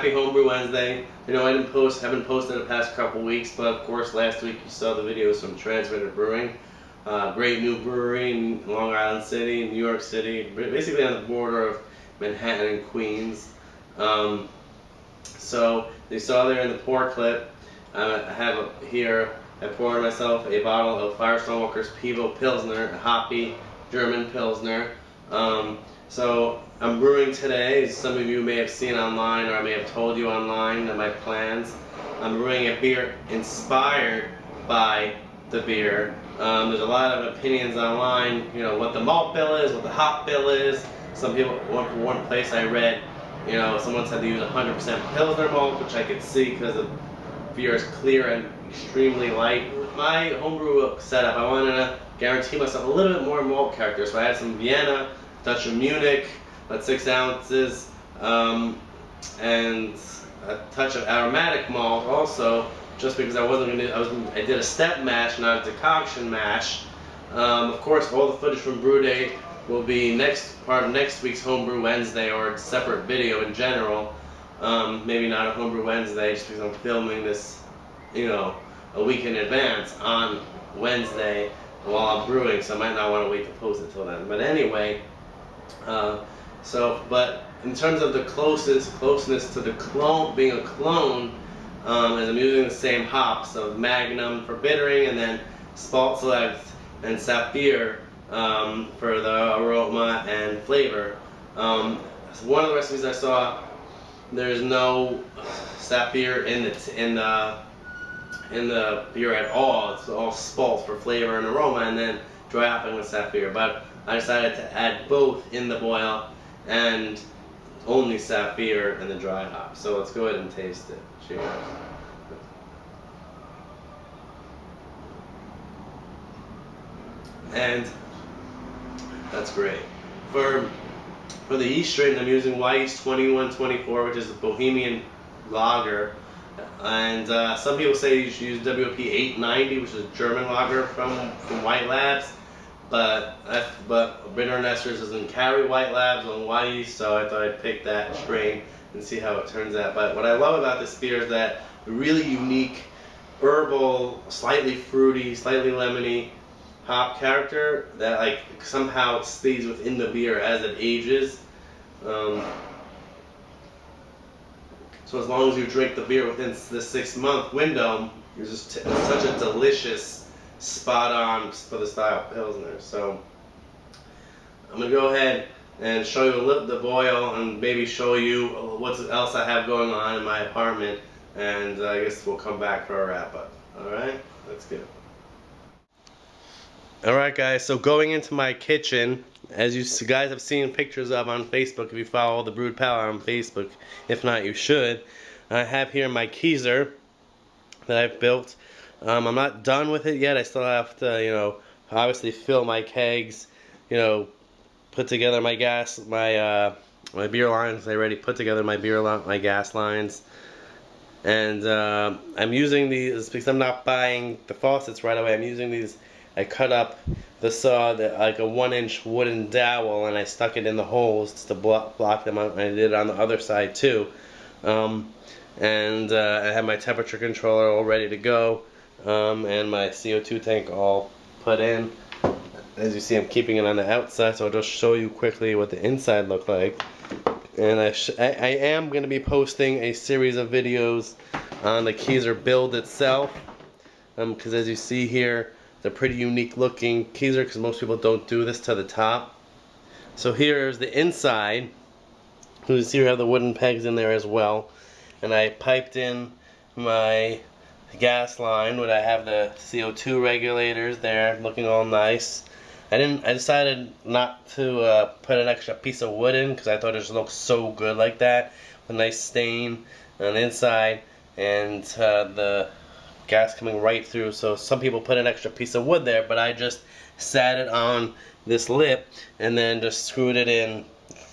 happy Homebrew Wednesday. You know, haven't posted the past couple weeks, but of course last week you saw the videos from Transmitter Brewing. Great new brewery in Long Island City, New York City, basically on the border of Manhattan and Queens. So they saw there in the pour clip, I have here, I poured myself a bottle of Firestone Walker's Pivo Pilsner, a hoppy German Pilsner. So I'm brewing today, as some of you may have seen online, or I may have told you online my plans. I'm brewing a beer inspired by the beer. There's a lot of opinions online, you know, what the malt bill is, what the hop bill is. Some people, one place I read, you know, someone said they use 100% Pilsner malt, which I could see because the beer is clear and extremely light. With my homebrew setup, I wanted to guarantee myself a little bit more malt character, so I had some Vienna, Dutch of Munich, about 6 ounces, and a touch of aromatic malt also, just because I did a step mash, not a decoction mash. Of course, all the footage from Brew Day will be part of next week's Homebrew Wednesday, or a separate video in general. Maybe not a Homebrew Wednesday, just because I'm filming this, you know, a week in advance on Wednesday while I'm brewing, so I might not want to wait to post it till then. But anyway, but in terms of the closeness to the clone, being a clone, as I'm using the same hops of Magnum for bittering, and then Spalt Select and Saphir for the aroma and flavor. One of the recipes I saw, there's no Saphir in the beer at all. It's all Spalt for flavor and aroma, and then dry hopping with Saphir. But I decided to add both in the boil and only Saphir in the dry hop. So let's go ahead and taste it. Cheers. And that's great. For the yeast strain, I'm using yeast 2124, which is a Bohemian lager. And some people say you should use WP 890, which is a German lager from White Labs. But Bitter Nesters doesn't carry White Labs on yeast, so I thought I'd pick that strain and see how it turns out. But what I love about this beer is that really unique, herbal, slightly fruity, slightly lemony hop character that like somehow stays within the beer as it ages. So as long as you drink the beer within the 6-month window, it's just such a delicious, spot on for the style Pilsner. So I'm gonna go ahead and show you the boil, and maybe show you what else I have going on in my apartment, and I guess we'll come back for a wrap up. Alright, let's go. Alright guys, so going into my kitchen, as you guys have seen pictures of on Facebook, if you follow the Brewed Palate on Facebook, if not you should, I have here my keezer that I've built. I'm not done with it yet. I still have to, you know, obviously fill my kegs, you know, put together my my beer lines. I already put together my my gas lines, and I'm using these because I'm not buying the faucets right away. I'm using these. I cut up the saw like a 1-inch wooden dowel, and I stuck it in the holes just to block them out. And I did it on the other side too. And I have my temperature controller all ready to go. And my CO2 tank all put in. As you see, I'm keeping it on the outside, so I'll just show you quickly what the inside look like. And I am going to be posting a series of videos on the keezer build itself, because as you see here, it's a pretty unique looking keezer, because most people don't do this to the top. So here's the inside. You see we have the wooden pegs in there as well, and I piped in my gas line where I have the CO2 regulators there, looking all nice. I decided not to put an extra piece of wood in because I thought it just looked so good like that, with a nice stain on the inside and the gas coming right through. So some people put an extra piece of wood there, but I just sat it on this lip and then just screwed it in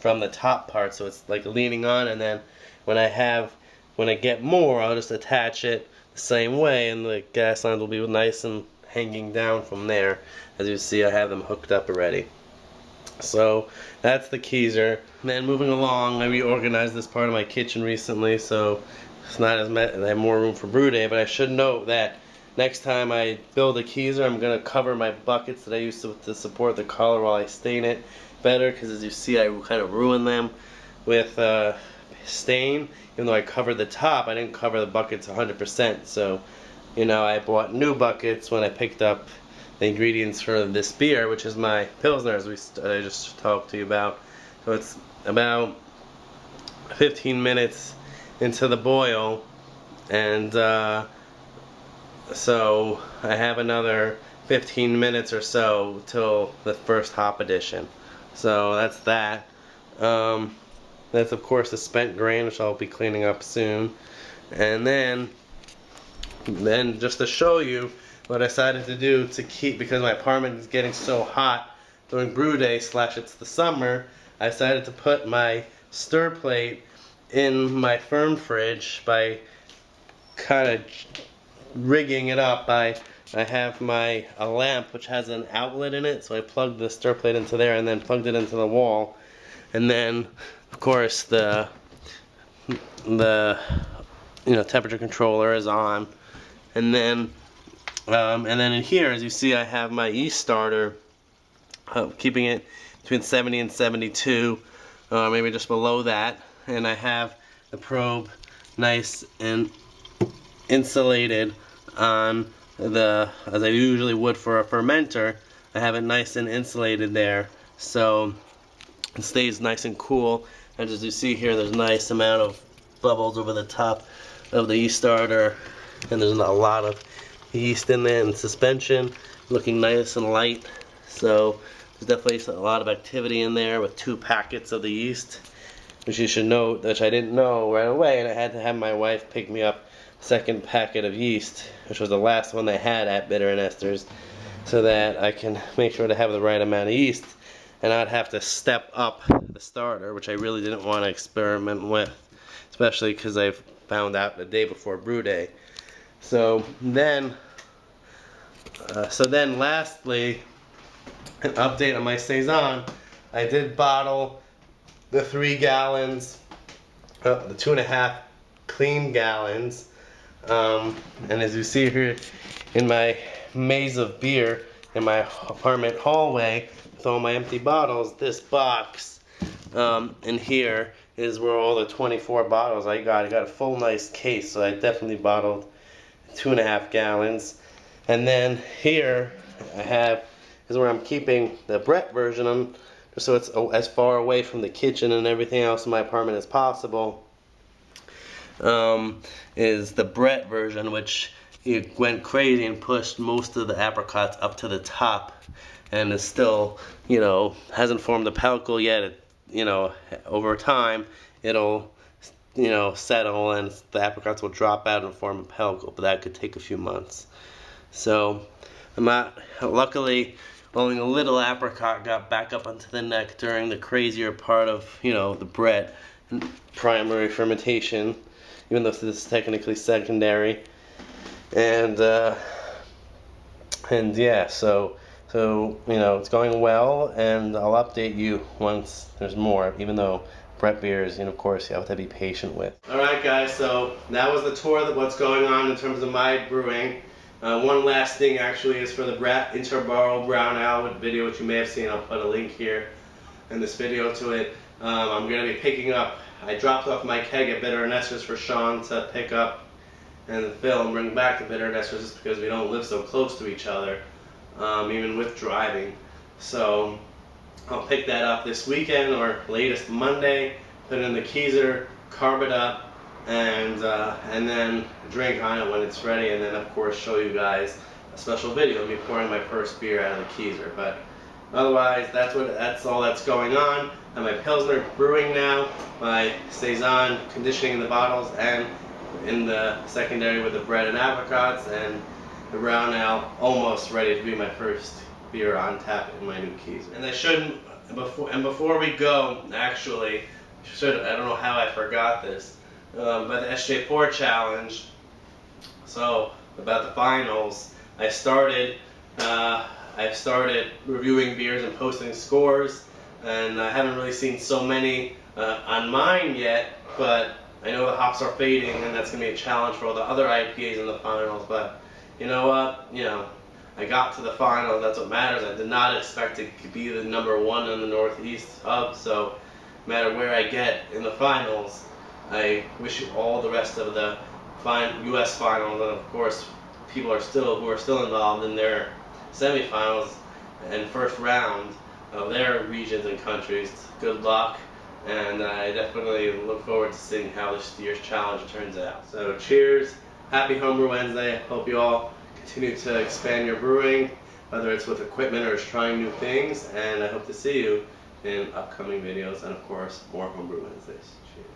from the top part, so it's like leaning on, and then when I get more, I'll just attach it the same way, and the gas lines will be nice and hanging down from there. As you see, I have them hooked up already. So that's the keezer. Then moving along, I reorganized this part of my kitchen recently, so it's not as I have more room for Brew Day. But I should note that next time I build a keezer, I'm gonna cover my buckets that I used to support the color while I stain it better, because as you see, I kind of ruined them with stain. Even though I covered the top, I didn't cover the buckets 100%. So, you know, I bought new buckets when I picked up the ingredients for this beer, which is my Pilsner, as I just talked to you about. So it's about 15 minutes into the boil, and so I have another 15 minutes or so till the first hop addition. So that's that. That's of course the spent grain, which I'll be cleaning up soon. And then just to show you what I decided to do to keep, because my apartment is getting so hot during Brew Day / it's the summer, I decided to put my stir plate in my ferm fridge by kind of rigging it up. I have a lamp which has an outlet in it, so I plugged the stir plate into there and then plugged it into the wall. And then of course the temperature controller is on. And then in here, as you see, I have my yeast starter, keeping it between 70 and 72, maybe just below that. And I have the probe nice and insulated on as I usually would for a fermenter. I have it nice and insulated there, so it stays nice and cool. And as you see here, there's a nice amount of bubbles over the top of the yeast starter, and there's a lot of yeast in there and suspension, looking nice and light. So there's definitely a lot of activity in there with 2 packets of the yeast, which you should note, which I didn't know right away, and I had to have my wife pick me up a second packet of yeast, which was the last one they had at Bitter and Esther's, so that I can make sure to have the right amount of yeast and not have to step up the starter, which I really didn't want to experiment with, especially because I found out the day before Brew Day. So then lastly, an update on my saison. I did bottle the 3 gallons, the 2.5 clean gallons, and as you see here in my maze of beer in my apartment hallway with all my empty bottles, this box in here is where all the 24 bottles I got. I got a full nice case, so I definitely bottled 2.5 gallons. And then here is where I'm keeping the Brett version on, just so it's as far away from the kitchen and everything else in my apartment as possible. Is the Brett version, which it went crazy and pushed most of the apricots up to the top, and is still, hasn't formed a pellicle yet. Over time it'll, settle and the apricots will drop out and form a pellicle, but that could take a few months. So luckily only a little apricot got back up onto the neck during the crazier part of, the Brett primary fermentation, even though this is technically secondary. And yeah, so it's going well, and I'll update you once there's more, even though Brett beers, of course, you have to be patient with. Alright guys, so that was the tour of what's going on in terms of my brewing. One last thing actually is for the Interbarrel Brown Ale video, which you may have seen. I'll put a link here in this video to it. I'm going to be picking up, I dropped off my keg at Bitter and Esther's for Sean to pick up and fill and bring back to Bitter and Esther's, just because we don't live so close to each other, even with driving. So I'll pick that up this weekend or latest Monday, put it in the keezer, carb it up, and then drink on it when it's ready, and then of course show you guys a special video of me pouring my first beer out of the keezer. But otherwise, that's all that's going on. I have my Pilsner brewing now, my saison conditioning in the bottles, and in the secondary with the bread and apricots, and the brown ale almost ready to be my first beer on tap in my new keezer. And I shouldn't, before we go, actually, I don't know how I forgot this, but the SJ4 challenge, so about the finals, I've started reviewing beers and posting scores. and I haven't really seen so many on mine yet, but I know the hops are fading, and that's going to be a challenge for all the other IPAs in the finals. But you know what? I got to the finals. That's what matters. I did not expect to be the #1 in the Northeast hub, so no matter where I get in the finals, I wish you all the rest of the U.S. finals, and of course, people who are still involved in their semifinals and first round of their regions and countries. Good luck, and I definitely look forward to seeing how this year's challenge turns out. So cheers, happy Homebrew Wednesday. Hope you all continue to expand your brewing, whether it's with equipment or just trying new things, and I hope to see you in upcoming videos and of course more Homebrew Wednesdays. Cheers.